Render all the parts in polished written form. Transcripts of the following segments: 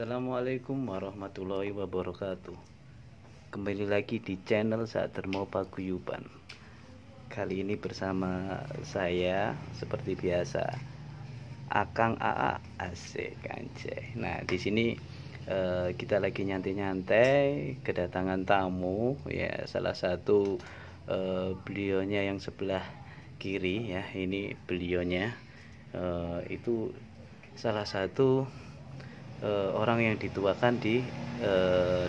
Assalamualaikum warahmatullahi wabarakatuh. Kembali lagi di channel Sadhermo Paguyuban. Kali ini bersama saya seperti biasa, Akang AA Asik Anjay. Nah, di sini kita lagi nyantai-nyantai, kedatangan tamu ya, salah satu beliaunya yang sebelah kiri ya. Ini beliaunya itu salah satu orang yang dituakan di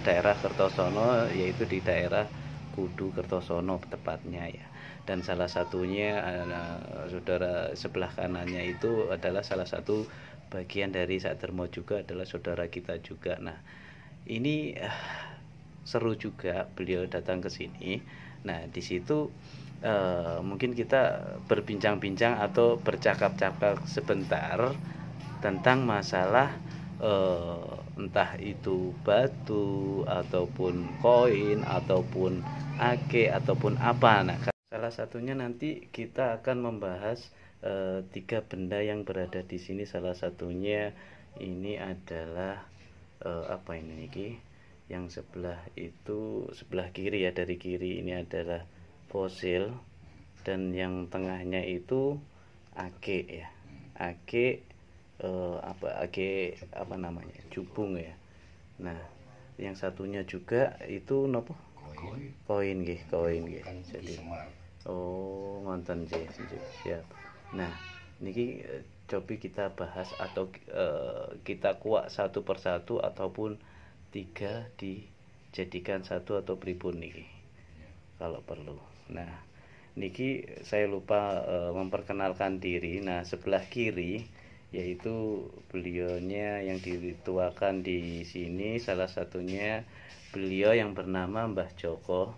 daerah Kertosono, yaitu di daerah Kudu Kertosono tepatnya ya. Dan salah satunya saudara sebelah kanannya itu adalah salah satu bagian dari Sadhermo juga, adalah saudara kita juga. Nah, ini seru juga beliau datang ke sini. Nah, di situ mungkin kita berbincang-bincang atau bercakap-cakap sebentar tentang masalah entah itu batu ataupun koin ataupun ake ataupun apa. Nah, salah satunya nanti kita akan membahas tiga benda yang berada di sini. Salah satunya ini adalah apa ini Niki? Yang sebelah itu sebelah kiri ya, dari kiri ini adalah fosil, dan yang tengahnya itu ake ya. Ake apa namanya, jubung ya. Nah, yang satunya juga itu nopo koin nggih, jadi ngonten nggih, siap. Nah, niki cobi kita bahas atau kita kuak satu persatu ataupun tiga dijadikan satu atau pripun niki kalau perlu. Nah, niki saya lupa memperkenalkan diri. Nah, sebelah kiri yaitu beliaunya yang dituakan di sini, salah satunya beliau yang bernama Mbah Joko.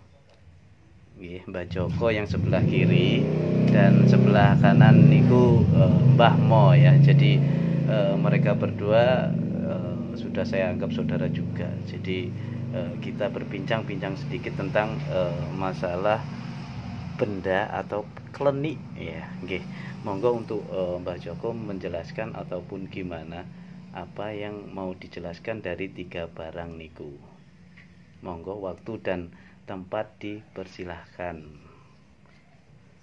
Mbah Joko yang sebelah kiri, dan sebelah kanan niku Mbah Mo ya. Jadi mereka berdua sudah saya anggap saudara juga. Jadi kita berbincang-bincang sedikit tentang masalah benda atau klenik ya. Nggih. Monggo untuk Mbah Joko menjelaskan ataupun gimana apa yang mau dijelaskan dari tiga barang niku. Monggo, waktu dan tempat dipersilahkan.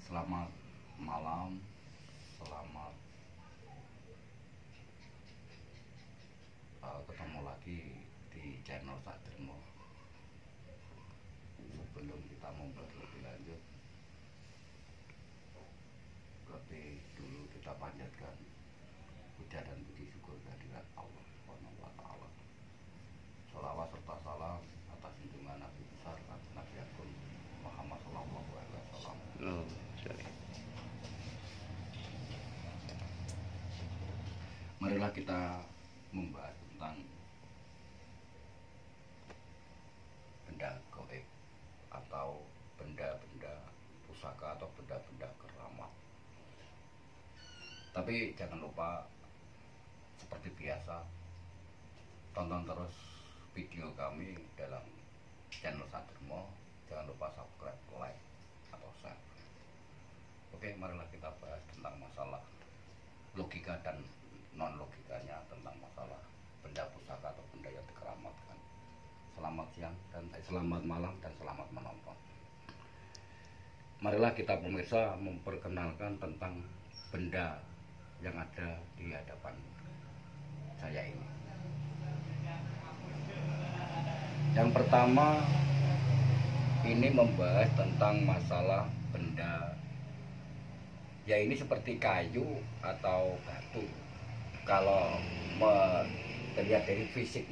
Selamat malam, selamat ketemu lagi di channel Sadhermo. Sebelum kita membahas lebih lanjut, berarti dulu kita panjatkan puja dan puji syukur kehadirat Allah Subhanahu wa Ta'ala. Sholawat serta salam atas junjungan Nabi besar Nabi Agung Muhammad Sallallahu Alaihi Wasallam. Marilah kita membahas tentang benda gaib atau benda-benda pusaka atau benda-benda keramat. Tapi jangan lupa, seperti biasa, tonton terus video kami dalam channel Sadhermo. Jangan lupa subscribe, like, atau share. Oke, marilah kita bahas tentang masalah logika dan non logikanya tentang masalah benda pusaka atau benda yang dikeramatkan. Selamat siang dan selamat malam dan selamat menonton. Marilah kita pemirsa memperkenalkan tentang benda yang ada di hadapan saya ini. Yang pertama, ini membahas tentang masalah benda, ya ini seperti kayu atau batu. Kalau melihat dari fisik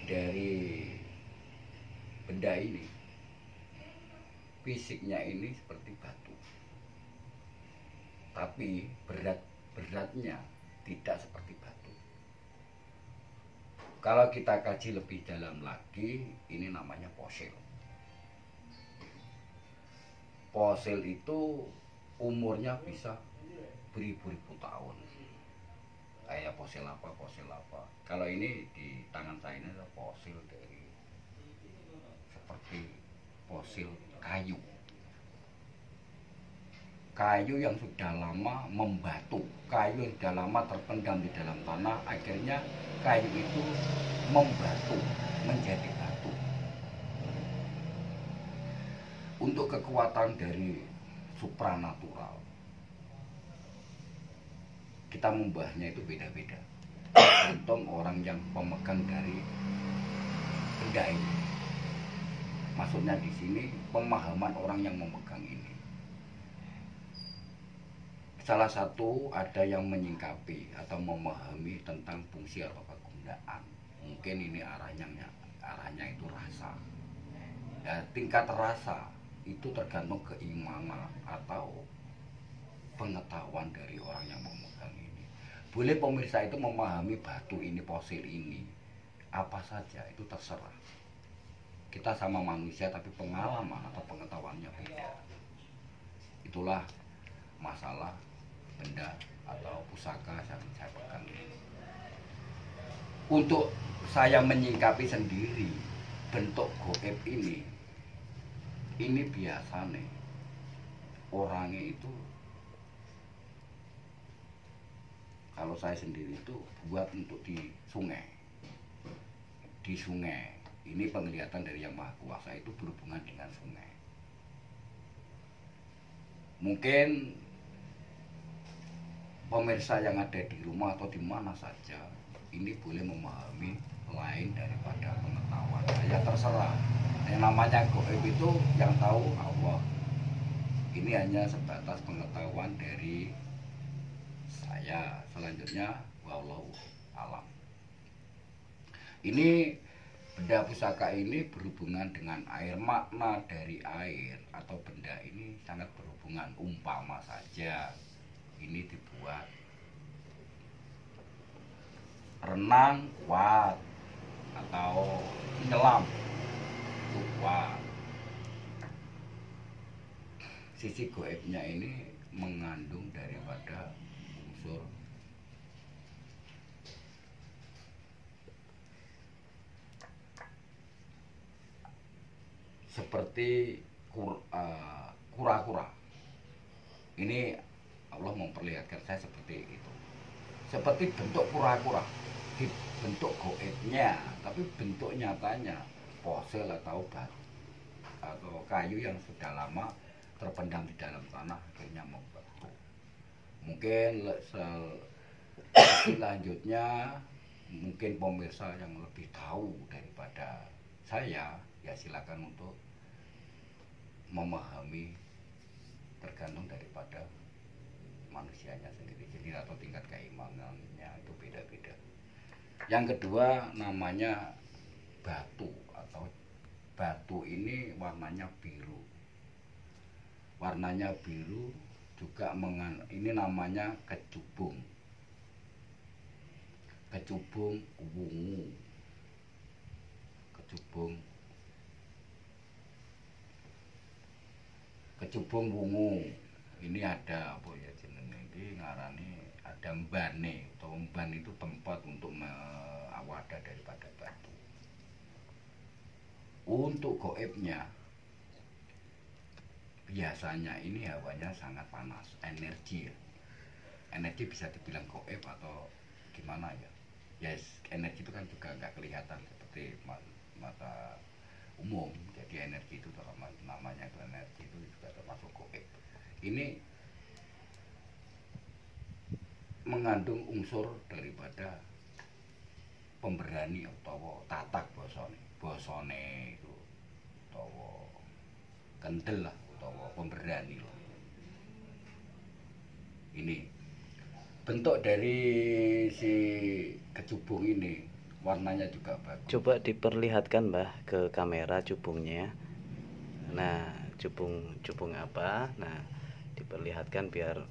dari benda ini, fisiknya ini seperti batu, tapi beratnya tidak seperti batu. Kalau kita kaji lebih dalam lagi, ini namanya fosil. Fosil itu umurnya bisa beribu-ribu tahun. Kayak fosil apa. Kalau ini di tangan saya ini adalah fosil dari seperti fosil kayu. kayu yang sudah lama membatu, kayu yang sudah lama terpendam di dalam tanah, akhirnya kayu itu membatu menjadi batu. Untuk kekuatan dari supranatural, kita membahasnya itu beda-beda. Tergantung orang yang pemegang dari benda ini. Maksudnya di sini pemahaman orang yang memegang ini. Salah satu ada yang menyingkapi atau memahami tentang fungsi atau kegunaan. Mungkin ini arahnya itu rasa. Ya, tingkat rasa itu tergantung keimanan atau pengetahuan dari orang yang memegang ini. Boleh pemirsa itu memahami batu ini, fosil ini, apa saja itu terserah. Kita sama manusia tapi pengalaman atau pengetahuannya beda. Itulah masalah benda atau pusaka yang saya pegang ini. Untuk saya menyingkapi sendiri bentuk goib ini biasa nih orangnya itu, kalau saya sendiri itu buat untuk di sungai ini penglihatan dari Yang Maha Kuasa itu berhubungan dengan sungai. Mungkin pemirsa yang ada di rumah atau di mana saja ini boleh memahami lain daripada pengetahuan saya, terserah. Yang namanya goib itu yang tahu Allah. Ini hanya sebatas pengetahuan dari saya. Selanjutnya wallahu alam. Ini benda pusaka ini berhubungan dengan air. Makna dari air atau benda ini sangat berhubungan. Umpama saja ini dibuat renang kuat atau menyelam kuat. Sisi goibnya ini mengandung daripada unsur seperti kura-kura. Ini Allah memperlihatkan saya seperti itu, seperti bentuk kura-kura di bentuk goibnya, tapi bentuk nyatanya fosil atau batu atau kayu yang sudah lama terpendam di dalam tanah akhirnya membatu. Mungkin selanjutnya mungkin pemirsa yang lebih tahu daripada saya, ya silakan untuk memahami, tergantung daripada manusianya sendiri atau tingkat keimanannya itu beda-beda. Yang kedua namanya batu atau batu ini warnanya biru. Warnanya biru juga ini namanya kecubung. Kecubung wungu. Kecubung wungu. Ini ada apa ya jenenge iki ngarani, ada mbane atau mban itu tempat untuk wadah daripada batu. Untuk goibnya biasanya ini hawanya sangat panas, energi ya. Energi bisa dibilang goib atau gimana ya. Yes, energi itu kan juga nggak kelihatan seperti mata umum. Jadi energi itu namanya itu energi itu juga termasuk goib. Ini mengandung unsur daripada pemberani atau tatak bosone itu atau kendel lah atau pemberani lah. Ini bentuk dari si kecubung ini warnanya juga bagus. Coba diperlihatkan Mbah ke kamera cubungnya. Nah, cubung apa? Nah, diperlihatkan biar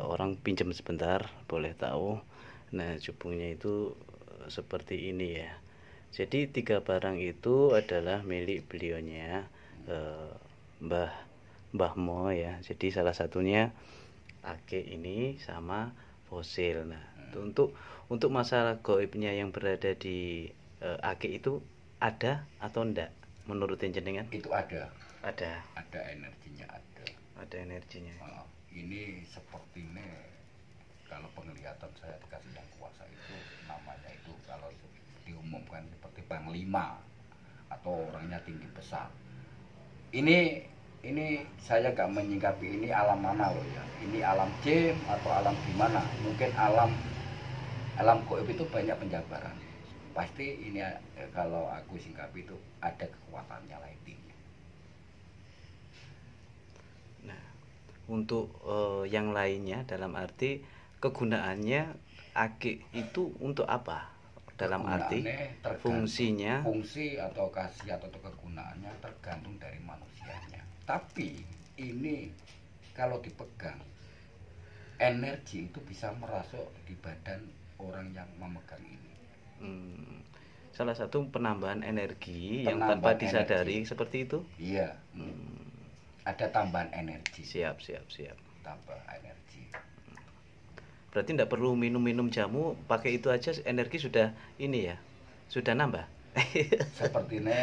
orang pinjam sebentar boleh tahu. Nah, cubungnya itu seperti ini ya. Jadi 3 barang itu adalah milik beliaunya, Mbah Mo ya. Jadi salah satunya ake ini sama fosil. Nah, untuk masalah goibnya yang berada di ake itu ada atau enggak menurut jenengan? Itu ada Ada energinya, ada energinya. ini sepertinya kalau penglihatan saya dikasih yang kuasa itu namanya itu kalau diumumkan seperti panglima atau orangnya tinggi besar. Ini saya nggak menyingkapi ini alam mana loh ya. Ini alam jin atau alam gimana? Mungkin alam gaib itu banyak penjabaran. Pasti ini kalau aku singkapi itu ada kekuatannya lah intinya. Nah, untuk yang lainnya dalam arti kegunaannya akik itu untuk apa? Dalam arti fungsinya, fungsi atau khasiat atau kegunaannya tergantung dari manusianya. Tapi ini kalau dipegang energi itu bisa merasuk di badan orang yang memegang ini. Salah satu penambahan energi yang tanpa disadari energi. Seperti itu. Iya. Ada tambahan energi. Siap. Tambah energi. Berarti tidak perlu minum jamu, pakai itu aja energi sudah ini ya, sudah nambah. Sepertinya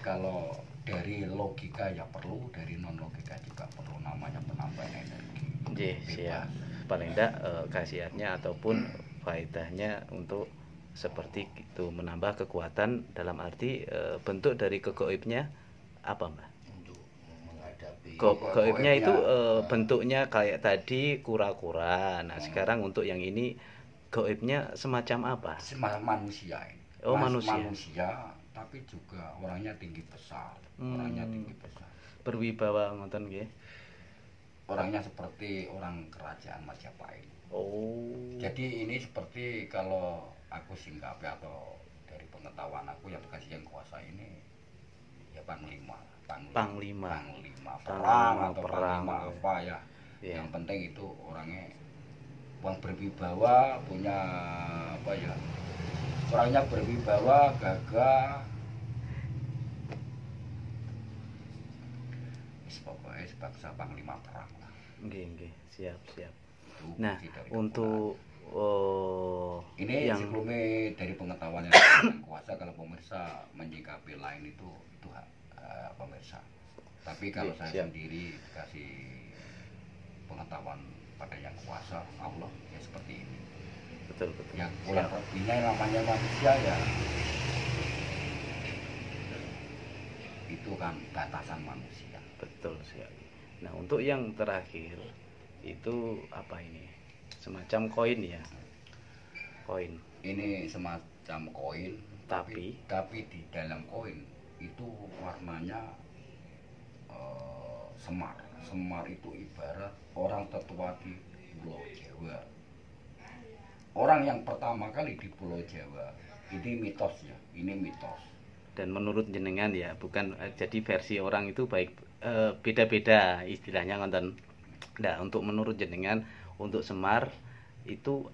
kalau dari logika ya perlu, dari non logika juga perlu, namanya penambahan energi. Siap. Paling tidak khasiatnya ataupun faedahnya untuk seperti itu, menambah kekuatan dalam arti bentuk dari kegoibnya apa Mbak? Goibnya itu bentuknya kayak tadi kura-kura. Nah sekarang untuk yang ini goibnya semacam apa? Manusia ini. Manusia tapi juga orangnya tinggi besar. Berwibawa ngoten nggih. Orangnya seperti orang kerajaan Majapahit. Jadi ini seperti kalau aku singkapi atau dari pengetahuan aku yang dikasih yang kuasa ini ya panglima perang atau panglima apa ya. Yang penting itu orangnya yang berwibawa, punya apa ya, orangnya berwibawa, gagah, pokoknya sebangsa panglima perang lah. Nggih, siap. Nah, untuk ini yang sebelumnya dari pengetahuan yang kuasa, kalau pemirsa menyikapi lain itu pemirsa. Tapi kalau saya sendiri kasih pengetahuan pada yang kuasa Allah ya seperti ini. Betul. Yang kurang lebihnya namanya manusia ya itu kan batasan manusia. Betul sekali. Nah untuk yang terakhir itu apa ini? Semacam koin ya? Koin. Ini semacam koin. Tapi di dalam koin itu warnanya semar. Semar itu ibarat orang tertua di Pulau Jawa. Orang yang pertama kali di Pulau Jawa. Ini mitosnya. Ini mitos. Dan menurut jenengan ya, bukan jadi versi orang itu baik beda-beda istilahnya ngonten. Nah, untuk menurut jenengan untuk Semar itu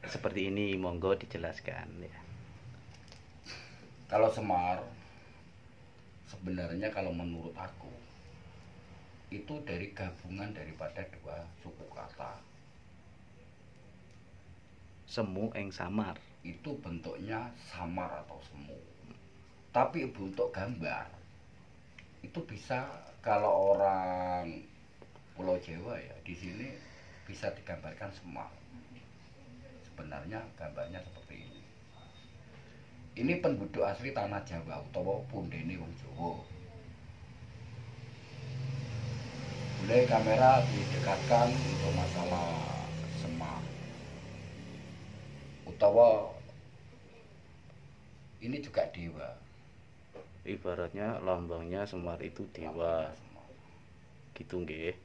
seperti ini, monggo dijelaskan ya. Kalau Semar sebenarnya kalau menurut aku itu dari gabungan daripada dua suku kata. Semu ing samar. Itu bentuknya samar atau semu. Tapi bentuk gambar itu bisa kalau orang Pulau Jawa ya di sini bisa digambarkan semar. Sebenarnya gambarnya seperti ini. Ini penduduk asli tanah Jawa utawa pundene wong Jawa. Boleh kamera didekatkan untuk masalah semar. Utawa ini juga dewa. Ibaratnya lambangnya Semar itu dewa. Gitu nggih.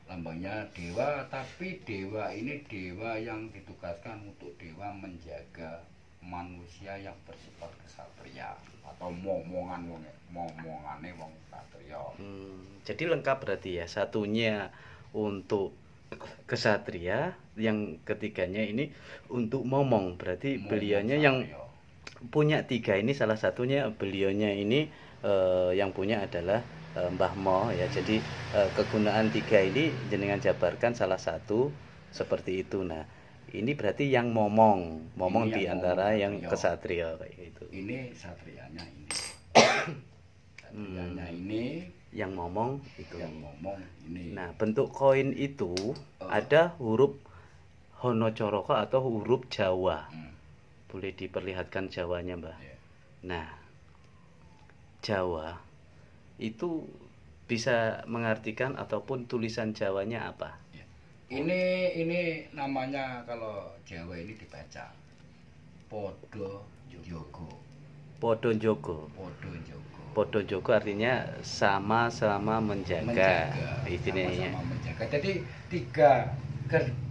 Lambangnya dewa, tapi dewa ini dewa yang ditugaskan untuk dewa menjaga manusia yang bersifat kesatria atau momongane wong kesatria. Jadi lengkap berarti ya, satunya untuk kesatria, yang ketiganya ini untuk momong. Berarti beliaunya yang punya tiga ini, salah satunya beliaunya ini yang punya adalah Mbah Mo ya. Jadi kegunaan tiga ini jenengan jabarkan salah satu seperti itu. Nah, ini berarti yang momong di antara yang kesatria kayak gitu. Ini satrianya ini. Satrianya ini yang ngomong itu. yang ngomong ini. Nah, bentuk koin itu ada huruf Hanacaraka atau huruf Jawa. Boleh diperlihatkan Jawanya, Mbah? Ya. Nah, Jawa itu bisa mengartikan ataupun tulisan Jawanya apa? Ya. Ini namanya kalau Jawa ini dibaca Podo Jogo. Podo Jogo. Podo Jogo. Podo Jogo artinya sama-sama menjaga. Istilahnya. Sama-sama menjaga. Jadi tiga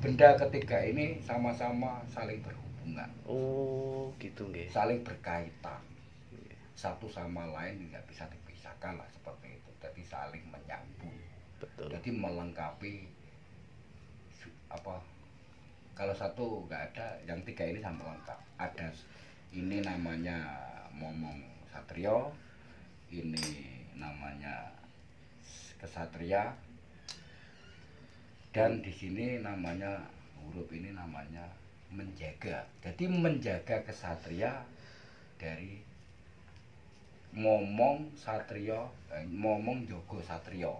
benda ketiga ini sama-sama saling berhubungan. Oh, gitu nggih. Saling berkaitan. Satu sama lain nggak bisa dipisahkan lah seperti itu. Jadi saling menyambung. Betul. Jadi melengkapi apa? Kalau satu nggak ada, yang tiga ini sama lengkap. Ada ini namanya Momong Satrio, ini namanya Kesatria, dan di sini namanya huruf ini namanya menjaga. Jadi menjaga kesatria dari Momong Satrio, Momong Jogo Satrio.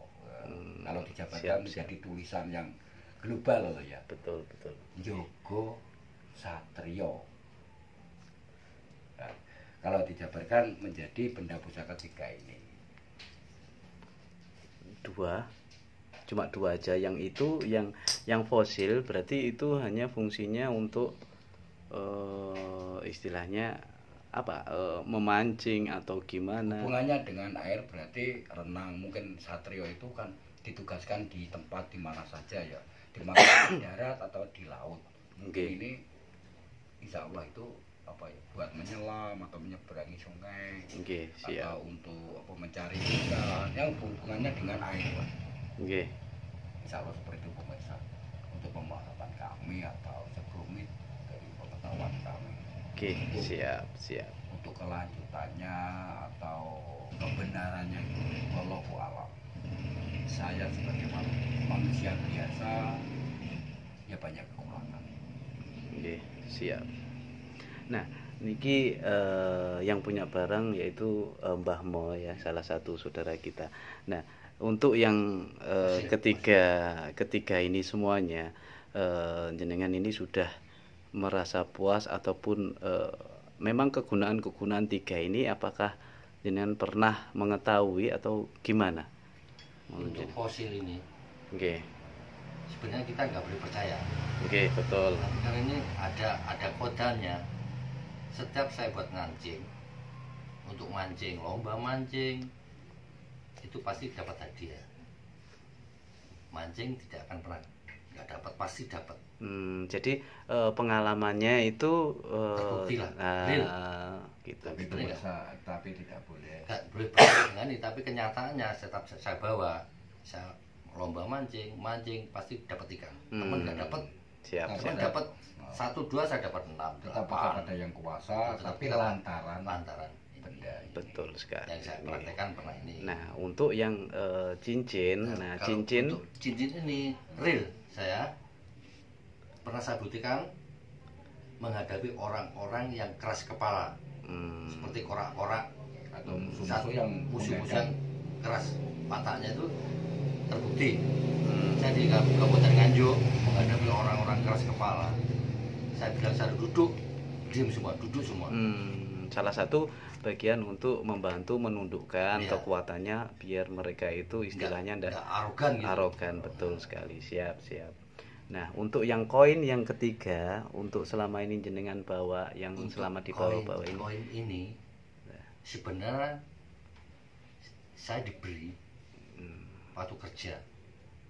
Kalau dijabarkan menjadi tulisan yang global loh ya. Betul, betul. Jogo Satrio. Nah, kalau dijabarkan menjadi benda pusaka tiga ini. Cuma dua aja. Yang itu yang fosil berarti itu hanya fungsinya untuk istilahnya apa? Memancing atau gimana? Hubungannya dengan air berarti renang. Mungkin Satrio itu kan ditugaskan di tempat di mana saja ya, di mana di darat atau di laut. Mungkin ini insya Allah itu apa ya, buat menyelam atau menyeberangi sungai, atau untuk apa, mencari ikan yang hubungannya dengan air. Insya Allah seperti itu pemirsa, untuk pembahasan kami atau sekelumit dari pengetahuan kami. Siap. Untuk kelanjutannya atau kebenarannya itu wallahu a'lam. Saya sebagai manusia biasa ya banyak kekurangan. Siap. Nah, niki yang punya barang yaitu Mbah Mo ya, salah satu saudara kita. Nah, untuk yang ketiga ini semuanya jenengan ini sudah merasa puas ataupun memang kegunaan tiga ini apakah jenengan pernah mengetahui atau gimana? Untuk fosil ini sebenarnya kita nggak boleh percaya. Betul. Karena ini ada kodanya. Setiap saya buat ngancing, untuk mancing, lomba mancing, itu pasti dapat hadiah. Mancing tidak akan pernah nggak dapat, pasti dapat. Jadi pengalamannya itu terbukti lah, gitu. Tapi tidak boleh. Nggak boleh percaya dengan ini, tapi kenyataannya tetap saya bawa. Saya lomba mancing pasti dapat ikan. Teman nggak dapat. Teman dapat 1, 2, saya dapat 6. Tetap ada yang kuasa, tapi lantaran benda. Betul sekali. Yang saya praktekkan pernah ini. Nah, untuk yang cincin, cincin. Untuk cincin ini real, saya pernah saya buktikan menghadapi orang-orang yang keras kepala, seperti korak-korak atau musuh-musuh yang keras wataknya itu terbukti. Saya di Kabupaten Nganjuk menghadapi orang-orang keras kepala. Saya bilang saya duduk, diam semua, duduk semua. Salah satu bagian untuk membantu menundukkan kekuatannya biar mereka itu istilahnya nggak arogan gitu. Arogan, betul sekali. Siap. Nah, untuk yang koin yang ketiga, untuk selama ini jenengan bawa, yang untuk selama dibawa ini. Koin ini sebenarnya saya diberi waktu kerja.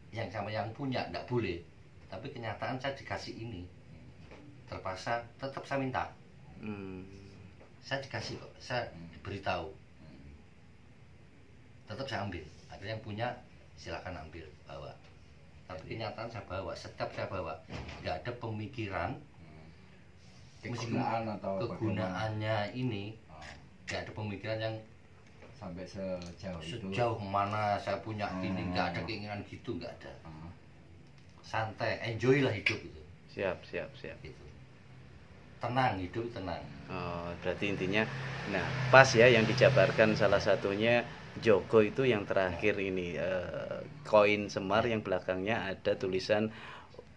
Yang sama yang punya nggak boleh, tapi kenyataan saya dikasih ini. Terpaksa tetap saya minta. Saya dikasih kok, saya diberitahu. Tetap saya ambil. Akhirnya yang punya silakan ambil, bawa. Tapi kenyataan saya bawa, setiap saya bawa nggak ada pemikiran kegunaannya ini, nggak ada pemikiran yang sampai sejauh mana saya punya ini, nggak ada keinginan gitu, nggak ada. Santai, enjoy lah hidup itu. Siap. Gitu. tenang, hidup tenang. Oh, berarti intinya, nah pas ya yang dijabarkan salah satunya Jogo itu yang terakhir ini koin Semar yang belakangnya ada tulisan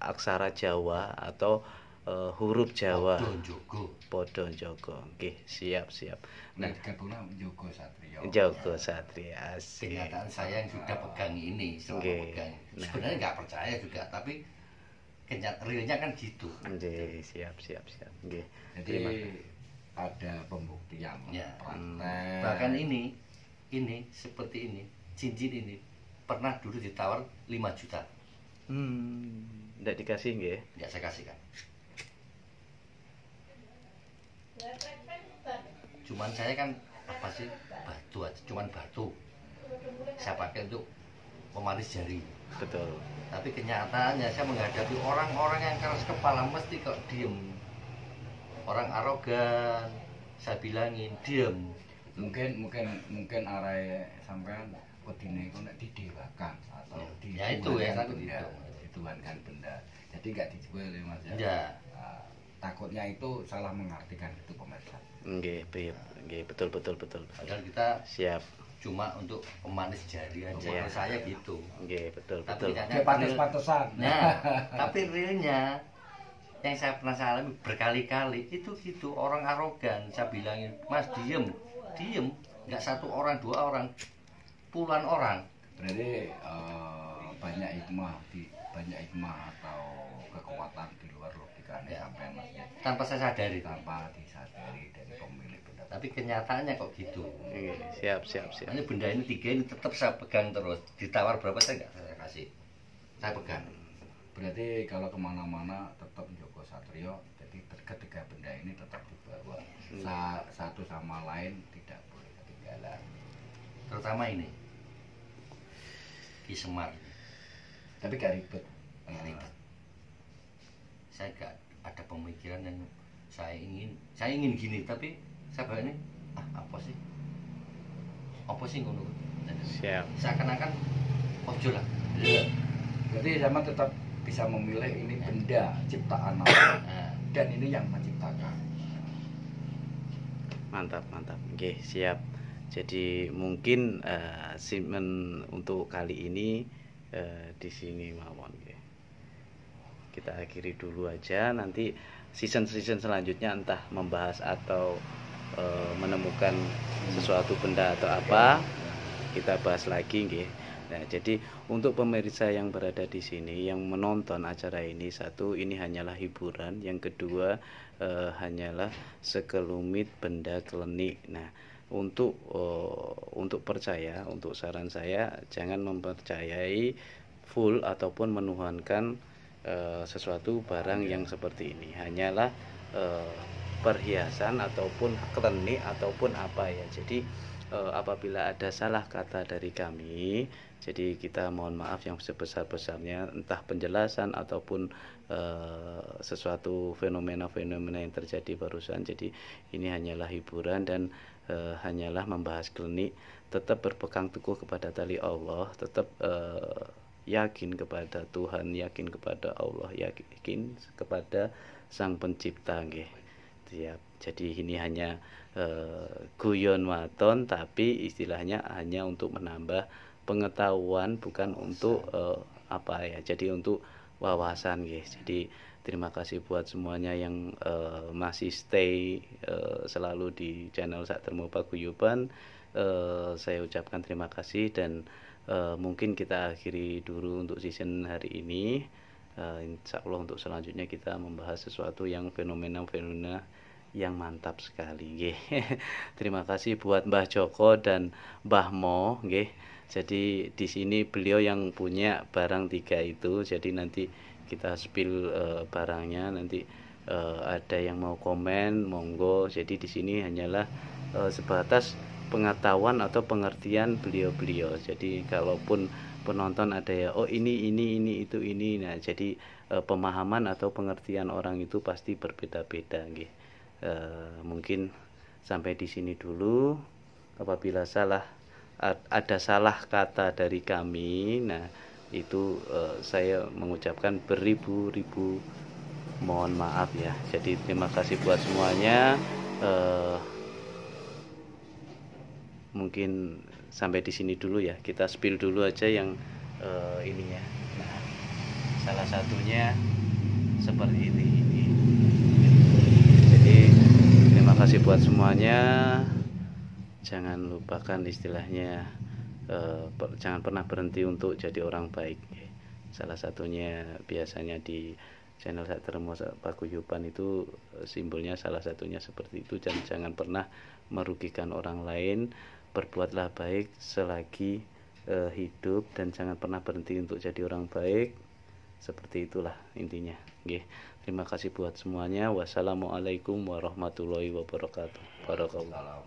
aksara Jawa atau huruf Jawa. Podo Jogo. Podo Jogo. Oke, siap siap. Nah, Nah, digabungnya Jogo Satrio. Jogo Satria. Asik. Kenyataan saya yang sudah pegang ini, selama Oke. pegang. Nah. Sebenarnya nggak percaya juga, tapi realnya kan gitu. Oke, siap siap siap. Oke. Jadi Terima kasih. ada pembuktian Ya. praktek. Bahkan ini seperti ini, cincin ini pernah dulu ditawar 5 juta. Nggak dikasih nggih? Nggak saya kasihkan. Cuman saya kan apa sih, batu aja, cuman batu. Saya pakai untuk pemanis jari. Betul. Tapi kenyataannya saya menghadapi orang-orang yang keras kepala mesti kok diem. Orang arogan, saya bilangin diem. mungkin arah sampean kodine iku nek didewakan atau Ya itu ya, takut benda, itu. dituhankan benda. Jadi nggak dijual ya Mas ya. Ya. Nah, takutnya itu salah mengartikan itu pemirsa. Nggih, nggih, betul betul betul. Padahal kita Siap. cuma untuk pemanis jari aja. Iya. Menurut saya gitu. Nggih, betul Tapi betul. ternyata Kayak pantes-pantesan. Nah, tapi realnya yang saya pernah alami berkali-kali itu gitu, orang arogan. Saya bilangin, Mas diem, nggak satu orang, 2 orang, puluhan orang. Berarti banyak hikmah atau kekuatan di luar logika Ya. sampean Mas ya. Tanpa saya sadari. Tanpa disadari dari pemilik benda. Tapi kenyataannya kok gitu. Nggih, siap siap siap. Makanya benda ini 3 ini tetap saya pegang terus. Ditawar berapa saya nggak saya kasih. Saya pegang. Berarti kalau kemana-mana tetap Joko Satrio. Jadi ketika benda ini tetap dibawa satu sama lain tidak boleh ketinggalan. Terutama ini. Ki Semar. Tapi gak ribet. Ribet. Saya gak ada pemikiran yang saya ingin gini, tapi saya bilang ini apa sih ngono. Siap. Seakan-akan ojo lah. Jadi zaman tetap bisa memilih ini benda ciptaan Allah Nah, dan ini yang menciptakan. Mantap, mantap. Oke, siap. Jadi mungkin Simen untuk kali ini di sini mawon nggih. Kita akhiri dulu aja, nanti season-season selanjutnya entah membahas atau menemukan sesuatu benda atau apa, kita bahas lagi nggih. Nah, jadi untuk pemirsa yang berada di sini yang menonton acara ini, satu, ini hanyalah hiburan, yang kedua hanyalah sekelumit benda klenik. Nah, untuk percaya, untuk saran saya jangan mempercayai full ataupun menuhankan sesuatu barang yang seperti ini. Hanyalah perhiasan ataupun klenik ataupun apa ya. Jadi apabila ada salah kata dari kami, jadi kita mohon maaf yang sebesar-besarnya, entah penjelasan ataupun sesuatu fenomena-fenomena yang terjadi barusan. Jadi ini hanyalah hiburan dan hanyalah membahas klinik. Tetap berpegang teguh kepada tali Allah, tetap yakin kepada Tuhan, yakin kepada Allah, yakin kepada Sang Pencipta nggih. Siap. Jadi ini hanya guyon waton, tapi istilahnya hanya untuk menambah pengetahuan, bukan untuk apa ya. Jadi untuk wawasan guys. Jadi terima kasih buat semuanya yang masih stay selalu di channel Sakdermo Paguyuban. Saya ucapkan terima kasih dan mungkin kita akhiri dulu untuk season hari ini. Insya Allah untuk selanjutnya kita membahas sesuatu yang fenomena-fenomena yang mantap sekali nggih. Terima kasih buat Mbah Joko dan Mbah Mo nggih. Jadi di sini beliau yang punya barang 3 itu. Jadi nanti kita spill barangnya, nanti ada yang mau komen monggo. Jadi di sini hanyalah sebatas pengetahuan atau pengertian beliau-beliau. Jadi kalaupun penonton ada ya, oh ini itu ini. Nah, jadi pemahaman atau pengertian orang itu pasti berbeda-beda nggih. Mungkin sampai di sini dulu. Apabila ada salah kata dari kami, nah itu saya mengucapkan beribu-ribu mohon maaf ya. Jadi terima kasih buat semuanya. Mungkin sampai di sini dulu ya, kita spill dulu aja yang ininya. Nah, salah satunya seperti ini. Jadi terima kasih buat semuanya. Jangan lupakan istilahnya, jangan pernah berhenti untuk jadi orang baik. Salah satunya biasanya di channel Satermo Paguyuban itu simbolnya salah satunya seperti itu. Jangan pernah merugikan orang lain, berbuatlah baik selagi hidup, dan jangan pernah berhenti untuk jadi orang baik. Seperti itulah intinya. Oke, terima kasih buat semuanya. Wassalamualaikum warahmatullahi wabarakatuh. Barakallah.